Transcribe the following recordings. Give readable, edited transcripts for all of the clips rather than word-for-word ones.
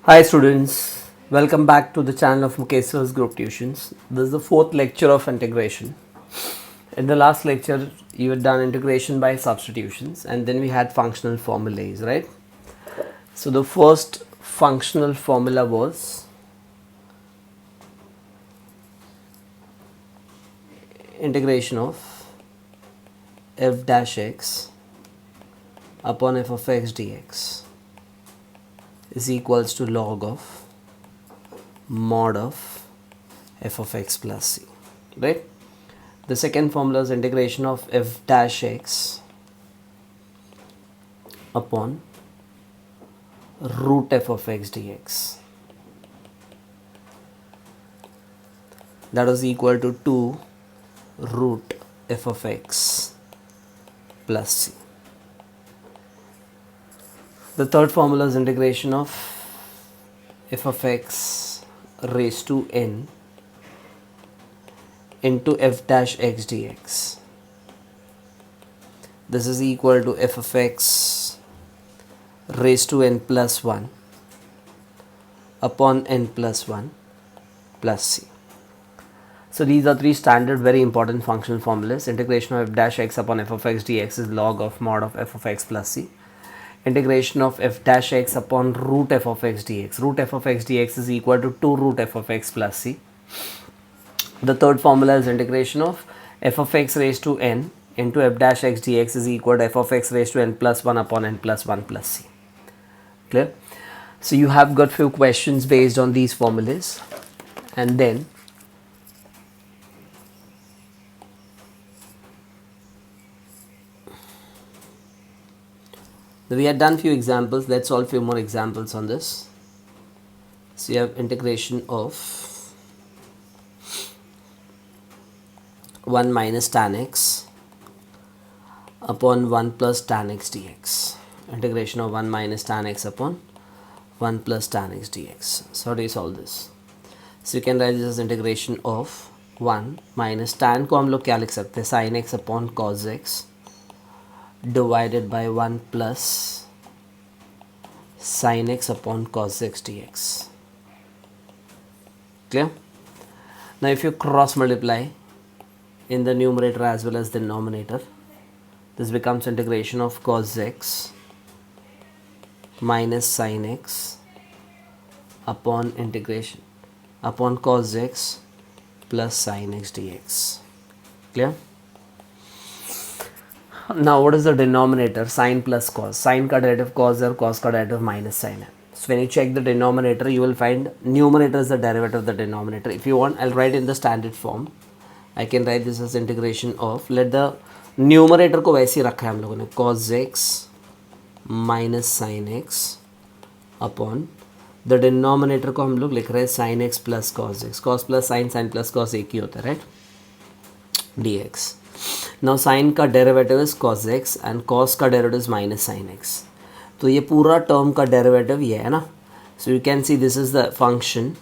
Hi students, welcome back to the channel of Mukeshwar's Group Tuitions. This is the fourth lecture of integration. In the last lecture, you had done integration by substitutions and then we had functional formulas, right? So the first functional formula was integration of f dash x upon f of x dx is equals to log of mod of f of x plus c, right? The second formula is integration of f dash x upon root f of x dx, that is equal to 2 root f of x plus c. The third formula is integration of f of x raised to n into f dash x dx. This is equal to f of x raised to n plus 1 upon n plus 1 plus c. So these are three standard very important functional formulas. Integration of f dash x upon f of x dx is log of mod of f of x plus c. Integration of f dash x upon root f of x dx. Root f of x dx is equal to 2 root f of x plus c. The third formula is integration of f of x raised to n into f dash x dx is equal to f of x raised to n plus 1 upon n plus 1 plus c. Clear? So you have got few questions based on these formulas, and then we had done few examples. Let's solve few more examples on this. So you have integration of 1 minus tan x upon 1 plus tan x dx. Integration of 1 minus tan x upon 1 plus tan x dx. So how do you solve this? So you can write this as integration of 1 minus tan को हम लोग क्या लिख सकते हैं, sin x upon cos x divided by 1 plus sin x upon cos x dx. Clear? Now if you cross multiply in the numerator as well as the denominator, this becomes integration of cos x minus sin x upon integration upon cos x plus sin x dx. Clear? Now what is the denominator? Sin plus cos. Sin का derivative cos है और cos का derivative minus sin है. So when you check the denominator, you will find numerator is the derivative of the denominator. If you want, I'll write in the standard form. I can write this as integration of, let the numerator को वैसे ही रखा है हम लोगों ने, cos x minus sin x upon the denominator को हम लोग लिख रहे हैं sin x plus cos x. Cos plus sin, sin plus cos एक ही होता है, right? dx. Now sin का derivative is cos x and cos का derivative is minus sin x. तो ये पूरा टर्म का डेरिवेटिव ये है ना. So you can see this is the function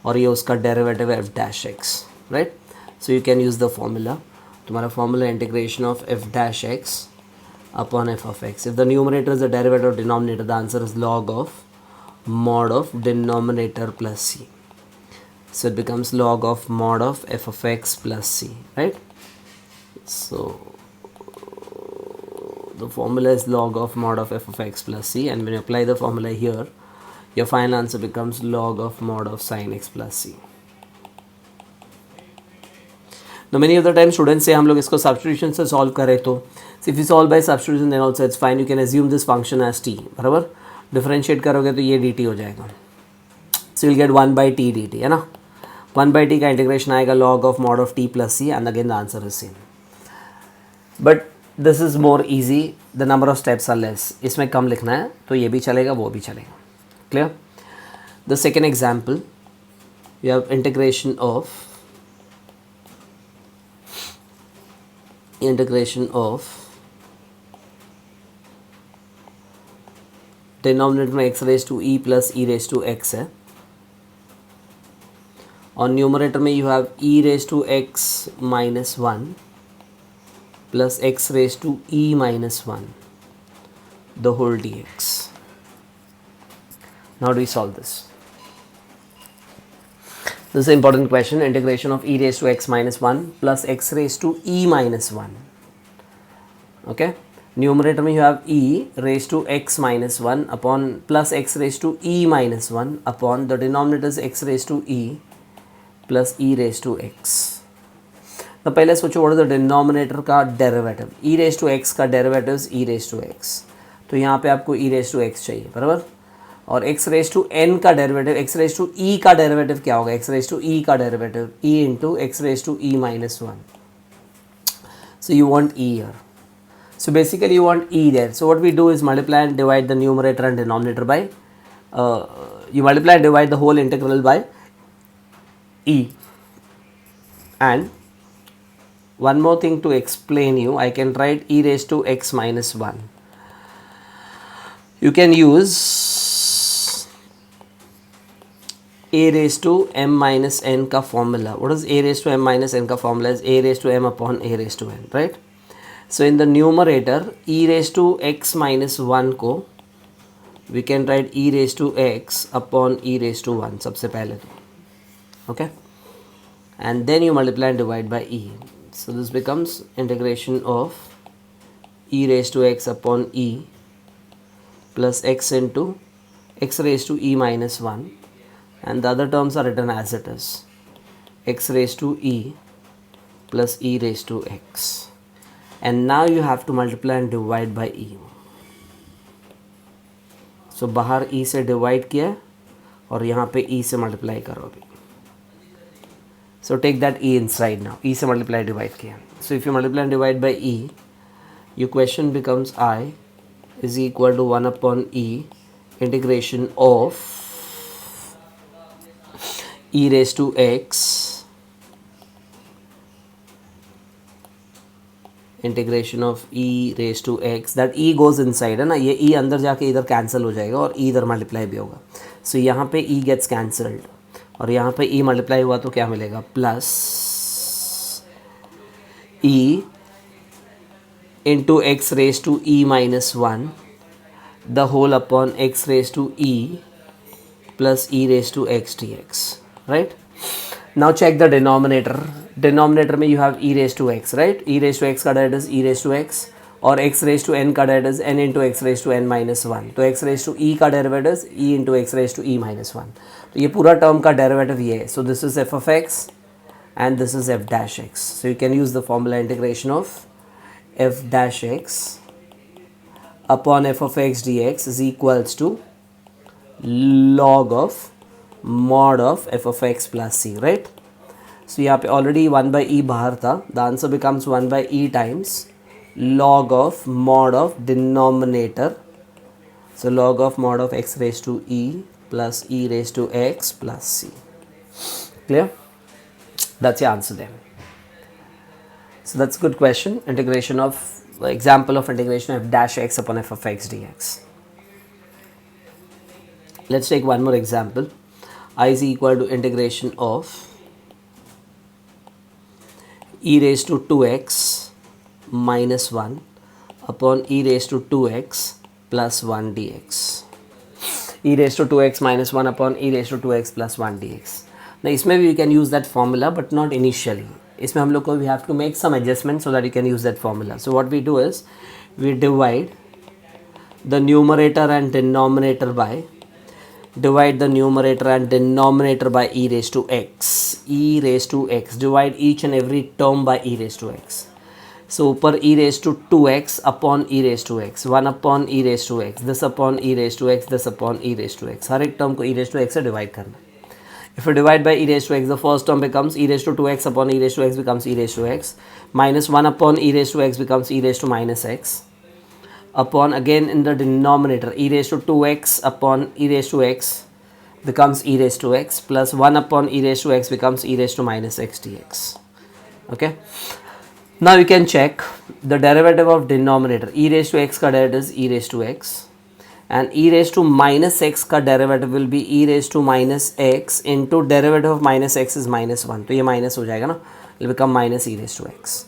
और ये उसका डेरिवेटिव है f dash x, right? So you can use the formula. तुम्हारा formula integration of f dash x upon f of x. If the numerator is the derivative of denominator, the answer is log of mod of denominator plus c. So it becomes log of mod of f of x plus c, right? So the formula is log of mod of f of x plus c, and when you apply the formula here, your final answer becomes log of mod of sin x plus c. Now many of the time students say हम लोग इसको substitution से solve करें तो, so if you solve by substitution then also it's fine. You can assume this function as t, बराबर? Differentiate करोगे तो ये dt हो जाएगा. So you'll get 1 by t dt, है ना? 1 by t का integration आएगा log of mod of t plus c, and again the answer is same. But this is more easy, the number of steps are less. इसमें कम लिखना है तो ये भी चलेगा वो भी चलेगा. Clear? The second example, you have integration of denominator में x raised to e plus e raised to x है, और numerator में you have e raised to x minus 1 plus x raised to e minus 1 the whole dx. Now do we solve this? This is an important question. Integration of e raised to x minus 1 plus x raised to e minus 1. Okay. Numerator में you have e raised to x minus 1 upon plus x raised to e minus 1 upon the denominator is x raised to e plus e raised to x. तो पहले सोचो what is the denominator का derivative. e raised to x का derivative is e raised to x. तो यहाँ पे आपको e raised to x चाहिए बराबर. और x raised to n का derivative x raised to e का डेरिवेटिव क्या होगा? x raised to e का derivative e into x raised to e minus 1. So you want e here. So basically you want e there. So what we do is multiply and divide the numerator and denominator by you multiply and divide the whole integral by e. And one more thing to explain you, I can write e raised to x minus 1. You can use a raised to m minus n का formula. What is a raised to m minus n का formula? Is a raised to m upon a raised to n, right? So in the numerator e raised to x minus 1 को we can write e raised to x upon e raised to 1 सबसे पहले तो, okay? And then you multiply and divide by e. So this becomes integration of e raised to x upon e plus x into x raised to e minus 1, and the other terms are written as it is, x raised to e plus e raised to x. And now you have to multiply and divide by e. So बाहर e से divide किया और यहाँ पे e से multiply करो अभी. So take that e inside now. E से multiply divide किया. So if you multiply and divide by e, your question becomes I is equal to 1 upon e integration of e raised to x integration of e raise to x. That e goes inside है ना, ये e अंदर जाके इधर cancel हो जाएगा और e इधर मल्टीप्लाई भी होगा. सो यहाँ पे e गेट्स कैंसल्ड और यहाँ पे e मल्टीप्लाई हुआ तो क्या मिलेगा? Plus e into x raise to e minus 1 the whole upon x raise to e plus e raise to x dx, right? Now check the denominator. Denominator में you have e raised to x, right? e raised to x का derivative is e raised to x और x raised to n का derivative is n into x raised to n minus 1. तो x raised to e का derivative is e into x raised to e minus 1. तो ये पूरा term का derivative ये है. So this is f of x and this is f dash x. So you can use the formula integration of f dash x upon f of x dx is equals to log of mod of f of x plus c, right? So यहाँ पे already 1 by e बाहर था. The answer becomes 1 by e times log of mod of denominator. So log of mod of x raised to e plus e raised to x plus c. Clear? That's the answer there. So that's a good question. Integration of example of integration of f dash x upon f of x dx. Let's take one more example. I is equal to integration of e raised to 2x minus 1 upon e raised to 2x plus 1 dx. e raised to 2x minus 1 upon e raised to 2x plus 1 dx. Now इसमें भी you can use that formula but not initially. इसमें हम लोग को we have to make some adjustment so that you can use that formula. So what we do is we divide the numerator and denominator by divide the numerator and denominator by e raised to x. e raised to x. Divide each and every term by e raised to x. So ऊपर e raised to 2x upon e raised to x. 1 upon e raised to x. This upon e raised to x. This upon e raised to x. हर एक term को e raised to x से divide करना. If you divide by e raised to x, the first term becomes e raised to 2x upon e raised to x becomes e raised to x. Minus 1 upon e raised to x becomes e raised to minus x. Upon again in the denominator e raised to 2x upon e raised to x becomes e raised to x plus 1 upon e raised to x becomes e raised to minus x dx. Okay. Now you can check the derivative of denominator. E raised to x का derivative is e raised to x and e raised to minus x का derivative will be e raised to minus x into derivative of minus x is minus 1. तो ये minus हो जाएगा ना, it will become minus e raised to x.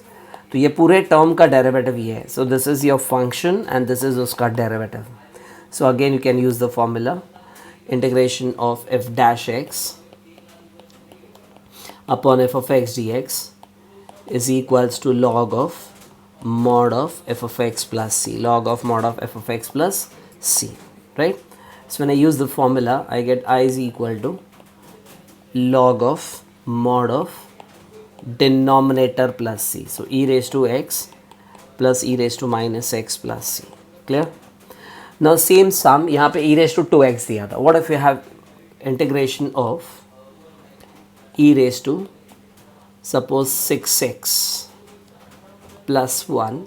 तो ये पूरे term का डेरिवेटिव ये है. So this is your function and this is उसका derivative. So again you can use the formula integration of f dash x upon f of x dx is equals to log of mod of f of x plus c, log of mod of f of x plus c, right? So when I use the formula, I get I is equal to log of mod of denominator plus c, so e raised to x plus e raised to minus x plus c. Clear? Now same sum, यहाँ पे e raised to 2x दिया था. What if you have integration of e raised to suppose 6x plus 1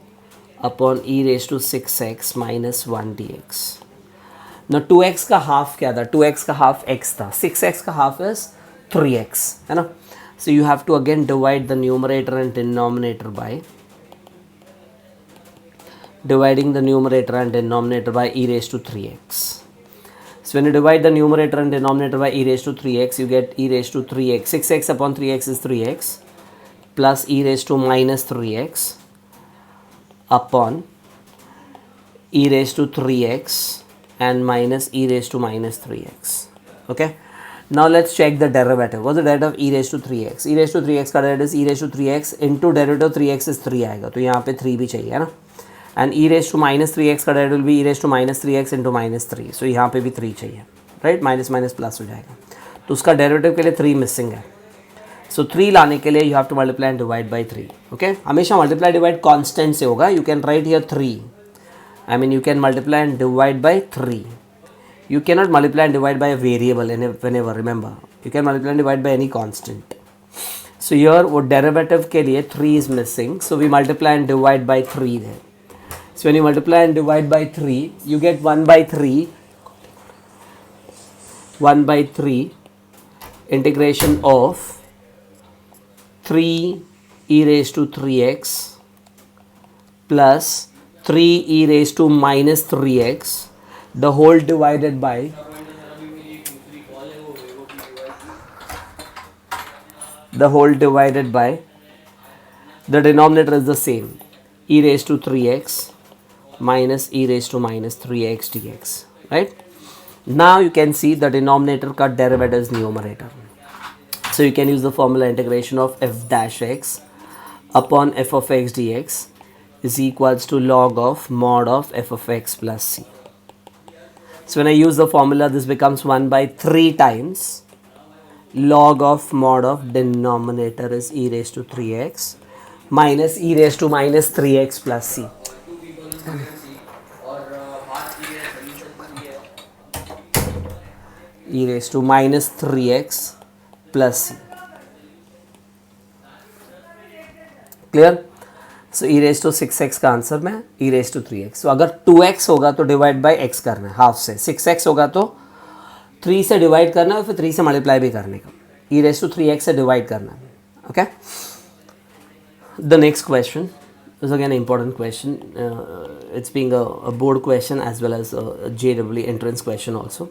upon e raised to 6x minus 1 dx. Now 2x का half क्या था? 2x का half x था. 6x का हाफ is 3x, है ना? So you have to again divide the numerator and denominator by dividing the numerator and denominator by e raised to 3x. So when you divide the numerator and denominator by e raised to 3x, you get e raised to 3x. 6x upon 3x is 3x plus e raised to minus 3x upon e raised to 3x and minus e raised to minus 3x. Okay. Now let's check the derivative. What's the derivative of e raised to 3x? E raised to 3x का derivative is e raised to 3x into derivative of 3x is 3 आएगा, तो यहाँ पे 3 भी चाहिए, है ना? And e raised to minus 3x का derivative will be e raised to minus 3x into minus 3. So यहाँ पे भी 3 चाहिए, right? Minus minus plus हो जाएगा, तो उसका derivative के लिए 3 missing है. So 3 लाने के लिए you have to multiply and divide by 3. Okay? हमेशा multiply divide constant से होगा. You can write here 3. I mean you can multiply and divide by 3. You cannot multiply and divide by a variable whenever, remember. You can multiply and divide by any constant. So here वो derivative के लिए 3 is missing. So we multiply and divide by 3 there. So when you multiply and divide by 3, you get 1 by 3. 1 by 3 integration of 3 e raised to 3x plus 3 e raised to minus 3x, the whole divided by the denominator is the same, e raised to 3x minus e raised to minus 3x dx, right? Now you can see the denominator cut derivative is numerator. So you can use the formula integration of f dash x upon f of x dx is equals to log of mod of f of x plus c. So when I use the formula, this becomes 1 by 3 times log of mod of denominator is e raised to 3x minus e raised to minus 3x plus c. E raised to minus 3x plus c. Clear? So e raised to 6x का answer में e raised to 3x. So अगर 2x होगा तो divide by x करना है half से, 6x होगा तो 3 से डिवाइड करना है और फिर 3 से मल्टीप्लाई भी करने का, e raised to 3x से डिवाइड करना है. Okay? The next question is again an important question. It's being a board question as well as a JEE entrance question also.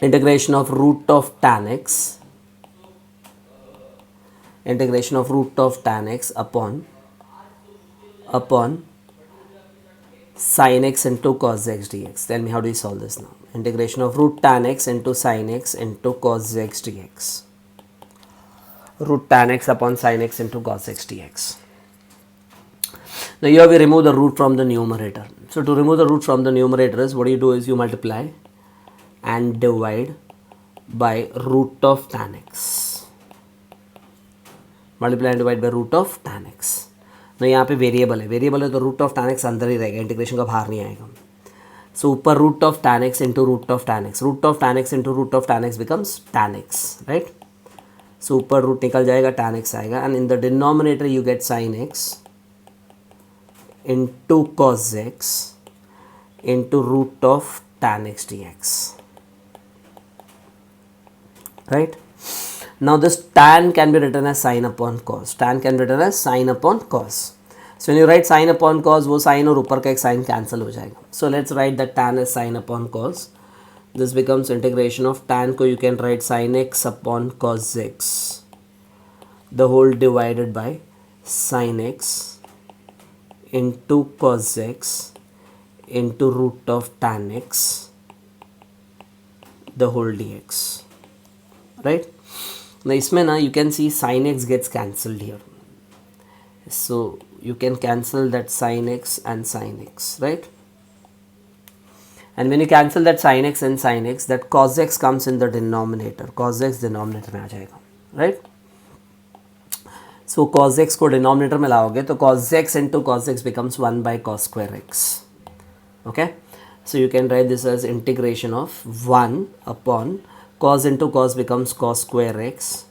Integration of root of tan x, integration of root of tan x upon sin x into cos x dx. Tell me, how do you solve this now? Integration of root tan x into sin x into cos x dx. Root tan x upon sin x into cos x dx. Now here we remove the root from the numerator. So to remove the root from the numerator is, what you do is you multiply and divide by root of tan x. Multiply and divide by root of tan x. ना यहाँ पे variable है तो root of tan x अंदर ही रहेगा, integration का बाहर नहीं आएगा. सो ऊपर root of tan x into root of tan x, root of tan x into root of tan x becomes tan x, right? So ऊपर रूट निकल जाएगा, tan x आएगा, and in the denominator you get sin x into cos x into root of tan x dx, right? Now this tan can be written as sin upon cos. Tan can be written as sin upon cos. So when you write sin upon cos, वो sin और ऊपर का एक sin cancel हो जाएगा. So let's write that tan as sin upon cos. This becomes integration of tan को you can write sin x upon cos x, the whole divided by sin x into cos x into root of tan x the whole dx, right? Now इसमें ना you can see sin x gets cancelled here, so you can cancel that sin x and sin x, right? And when you cancel that sin x and sin x, that cos x comes in the denominator, cos x denominator में आ जाएगा, right? So cos x को denominator में लाओगे तो cos x into cos x becomes 1 by cos square x. Okay, so you can write this as integration of 1 upon cos into cos becomes cos square x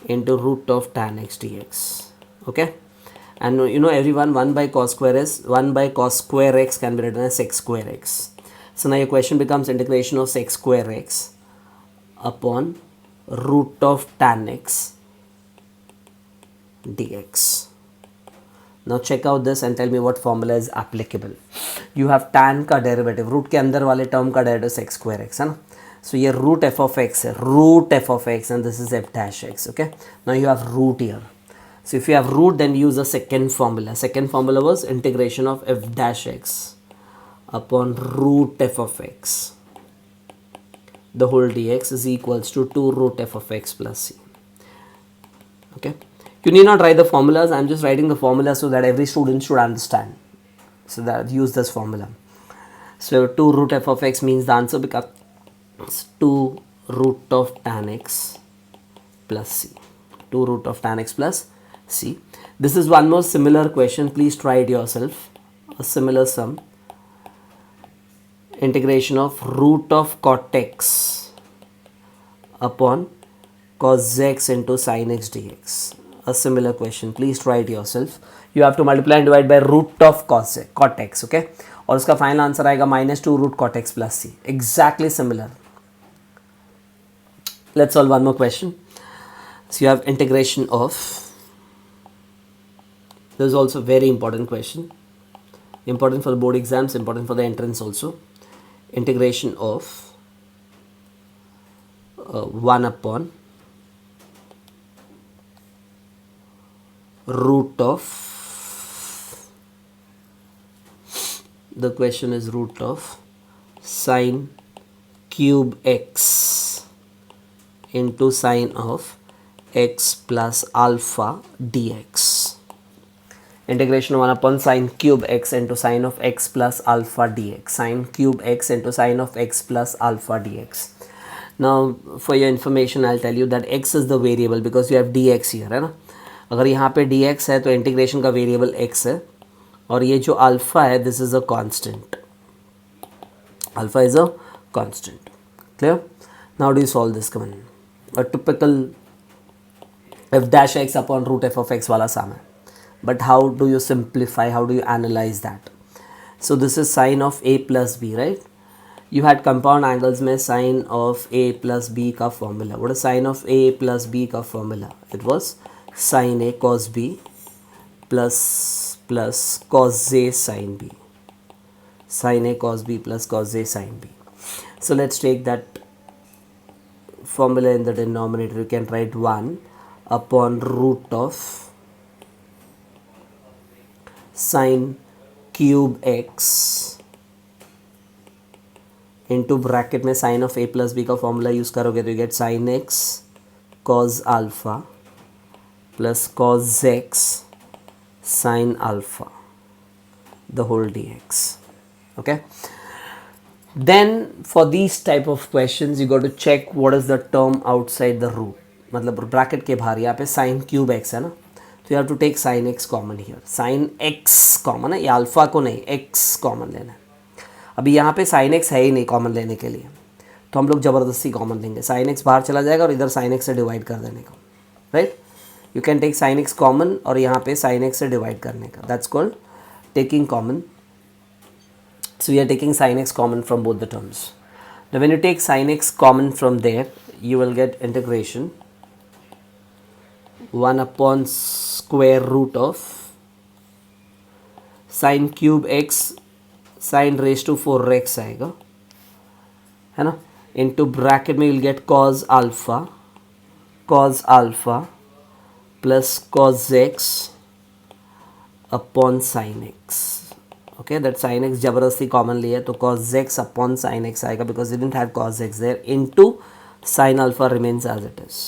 into root of tan x dx. Okay, and you know everyone, 1 by cos square x can be written as sec square x. So now your question becomes integration of sec square x upon root of tan x dx. Now check out this and tell me what formula is applicable. You have tan का derivative, root के अंदर वाले term का derivative sec square x है ना, so ये root f of x है, root f of x and this is f dash x. Okay, now you have root here, so if you have root then use a second formula was integration of f dash x upon root f of x the whole dx is equals to 2 root f of x plus c. Okay, you need not write the formulas, I am just writing the formula so that every student should understand, so that use this formula. So 2 root f of x means the answer becomes 2 root of tan x plus c, 2 root of tan x plus c. This is one more similar question, please try it yourself. A similar sum, integration of root of cot x upon cos x into sin x dx. A similar question, please try it yourself. You have to multiply and divide by root of cot x. Okay, और उसका final answer आएगा -2 root cot x plus c. Exactly similar. Let's solve one more question. So you have integration of, this is also very important question, important for the board exams, important for the entrance also. Integration of 1 upon root of, the question is root of sin cube x into sin of x plus alpha dx. Integration 1 upon sin cube x into sin of x plus alpha dx, sin cube x into sin of x plus alpha dx. Now for your information I'll tell you that x is the variable because you have dx here, है ना. अगर यहाँ पे dx है तो integration का variable x है, और ये जो अल्फ़ा है this is a constant, alpha is a constant. Clear? Now do you solve this come on, a typical f dash x upon root f of x वाला सम है, but how do you simplify, how do you analyze that? So this is sin of a plus b, right? You had compound angles में sin of a plus b का formula. What is sin of a plus b का formula? It was sin a cos b plus cos a sin b, sin a cos b plus cos a sin b. So let's take that formula in the denominator. You can write 1 upon root of sin cube x into bracket में sin of a plus b का formula use करोगे तो you get sin x cos alpha plus cos x sin alpha the whole dx. Okay, then for these type of questions you got to check what is the term outside the root, मतलब bracket के बाहर. यहाँ पे sin cube x है ना, तो you have to take sin x common here, sin x common है, ये अल्फ़ा को नहीं x कॉमन लेना है. अभी यहाँ पे sin x है ही नहीं कॉमन लेने के लिए, तो हम लोग ज़बरदस्ती कॉमन लेंगे, sin x बाहर चला जाएगा और इधर sin x से डिवाइड कर देने का, right. You can take sin x common और यहाँ पे sin x से डिवाइड करने का, that's called taking common. So we are taking sin x common from both the terms. Now when you take sin x common from there, you will get integration 1 upon square root of sin cube x sin raised to 4x आएगा, है ना, into bracket में you will get cos alpha plus cos x upon sin x. Okay, that sin x जबरदस्ती common लिया तो cos x upon sin x आएगा because we didn't have cos x there into sin alpha remains as it is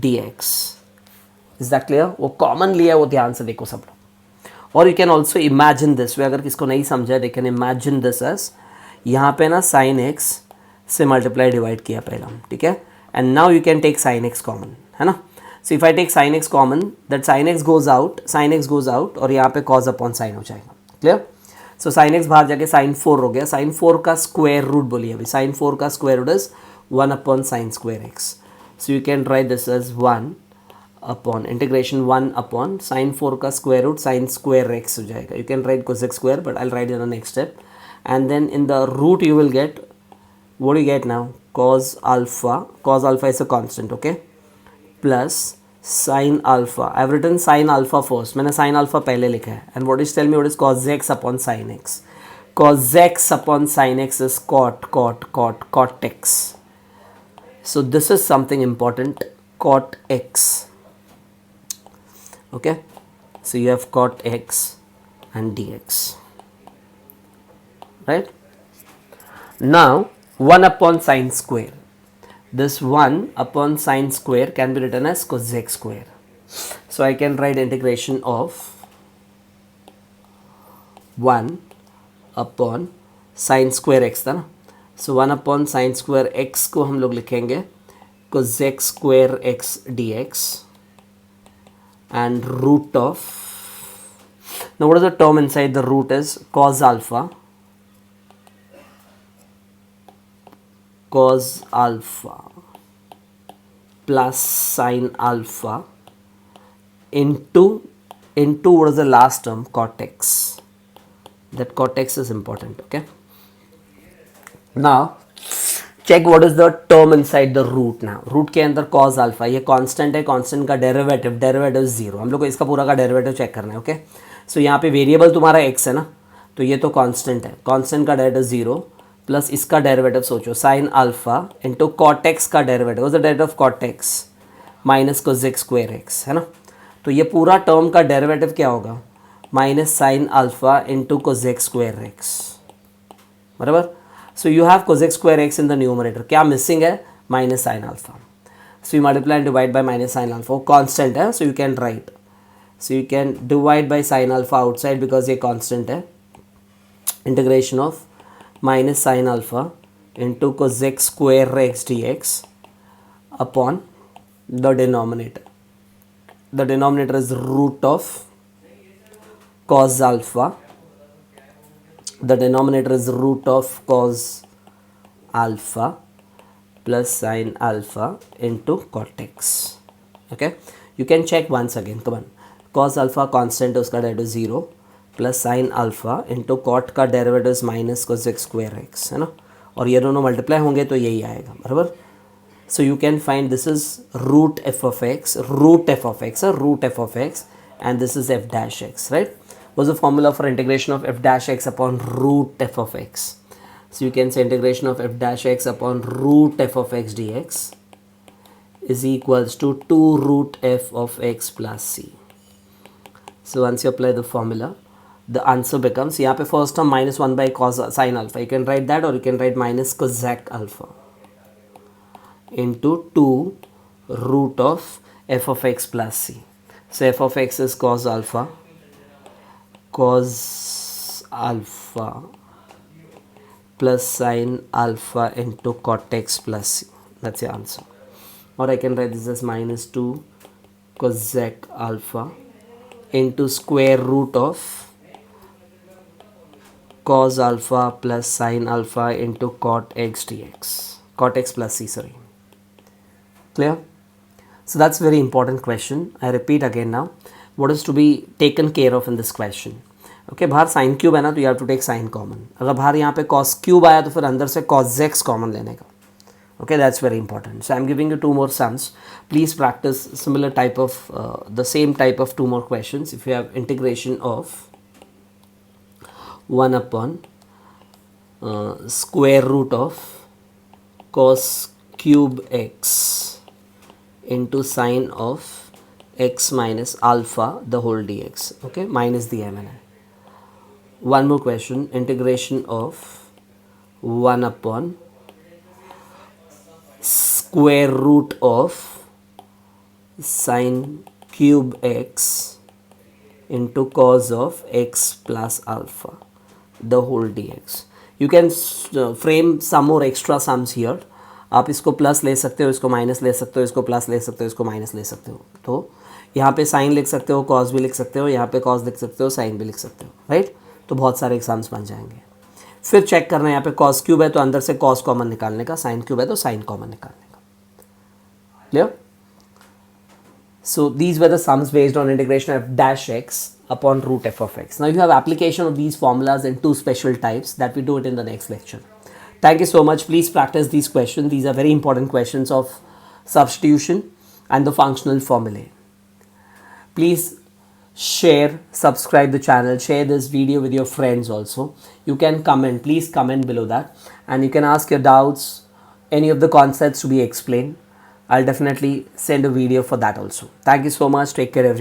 dx. Is that clear? वो common लिया वो ध्यान से देखो सब लोग. और you can also imagine this way, अगर किसको नहीं समझा they can imagine this as यहाँ पे ना sin x से मल्टीप्लाई डिवाइड किया पहला, ठीक है, and now you can take sin x common, है ना. So if I take sin x common that sin x goes out और यहाँ पे cos अपॉन साइन हो जाएगा. क्लियर. सो sin x बाहर जाके sin 4 हो गया. sin 4 का स्क्वायर रूट बोलिए अभी. sin 4 का square root is 1 upon sine square x. So you can write this as 1 upon integration 1 upon sine 4 का square root sine square x हो जाएगा. You can write cosec square but I write in the next step and then in the root you will get what do you get now, cos alpha is a constant, okay, plus sin alpha. I have written sin alpha first, मैंने sin alpha पहले लिखा है, and what is tell me what is cos x upon sin x. Cos x upon sin x is cot x. So this is something important, cot x. Okay, so you have cot x and dx, right? Now 1 upon sine square. This 1 upon sine square can be written as cosec square. So I can write integration of 1 upon sine square x था ना. So 1 upon sine square x को हम लोग लिखेंगे cosec square x dx and root of, now what is the term inside the root is cos alpha plus sin alpha into what is the last term, cot x. That cot x is important, okay. Now check what is the term inside the root. now root के अंदर cos alpha, ये constant है, constant का derivative 0. हम लोग को इसका पूरा का डेरिवेटिव चेक करना है, ओके. सो यहाँ पे वेरिएबल तुम्हारा x है ना, तो ये तो कांस्टेंट है, कांस्टेंट का डेरिवेटिव 0 प्लस इसका डेरिवेटिव सोचो sine alpha into cot x का derivative, the derivative of cot x minus cosec square x, है ना. तो ये पूरा टर्म का डेरिवेटिव क्या होगा, minus sine alpha into cosec square x, बराबर. So you have cosec square x in the numerator. क्या मिसिंग है, minus sine alpha. So you multiply and divide by minus sine alpha, वो constant है, so you can write, so you can divide by sine alpha outside because ये constant है. Integration of minus sin alpha into cosec square x dx upon the denominator. The denominator is root of cos alpha. The denominator is root of cos alpha plus sin alpha into cot x. Okay, you can check once again. Come on, cos alpha constant उसका derivative 0 plus sine alpha into cot का derivative minus cosec square x, है ना. और ये दोनों multiply होंगे तो यही आएगा, बराबर. So you can find this is root f of x and this is f dash x, right. Was the formula for integration of f dash x upon root f of x. So you can say integration of f dash x upon root f of x d x is equals to 2 root f of x plus c. So once you apply the formula, the answer becomes, यहाँ पे first term minus 1 by cos sin alpha, you can write that, or you can write minus cosec alpha into 2 root of f of x plus c. So f of x is cos alpha plus sin alpha into cot x plus c. That's the answer. Or I can write this as minus 2 cosec alpha into square root of cos alpha plus sin alpha into cot x dx, cot x plus c, sorry. Clear? So that's very important question. I repeat again now, what is to be taken care of in this question. Okay, बाहर sin cube है ना, तो you have to take sin common. अगर बाहर यहाँ पे cos cube आया तो फिर अंदर से cos x common लेने का. Okay, that's very important. So I'm giving you 2 more sums. Please practice similar type of the same type of 2 more questions. If you have integration of 1 upon square root of cos cube x into sine of x minus alpha the whole dx, okay, minus the m and n, one more question, integration of 1 upon square root of sine cube x into cos of x plus alpha the whole dx. You can frame some more extra sums here. आप इसको plus ले सकते हो, इसको minus ले सकते हो, इसको प्लस ले सकते हो, इसको माइनस ले सकते हो. तो यहाँ पे साइन लिख सकते हो, कॉस भी लिख सकते हो, यहाँ पे कॉस लिख सकते हो, साइन भी लिख सकते हो, राइट. तो बहुत सारे एग्जाम्स बन जाएंगे. फिर चेक करना है, यहाँ पे कॉस क्यूब है तो अंदर से कॉस कॉमन निकालने का, साइन क्यूब है तो साइन कॉमन निकालने का. Clear? So these were the sums based on integration of dash x upon root f of x. Now you have application of these formulas in two special types that we do it in the next lecture. Thank you so much. Please practice these questions. These are very important questions of substitution and the functional formulae. Please share, subscribe the channel, share this video with your friends also. You can comment, please comment below that, and you can ask your doubts, any of the concepts to be explained. I'll definitely send a video for that also. Thank you so much. Take care, everyone.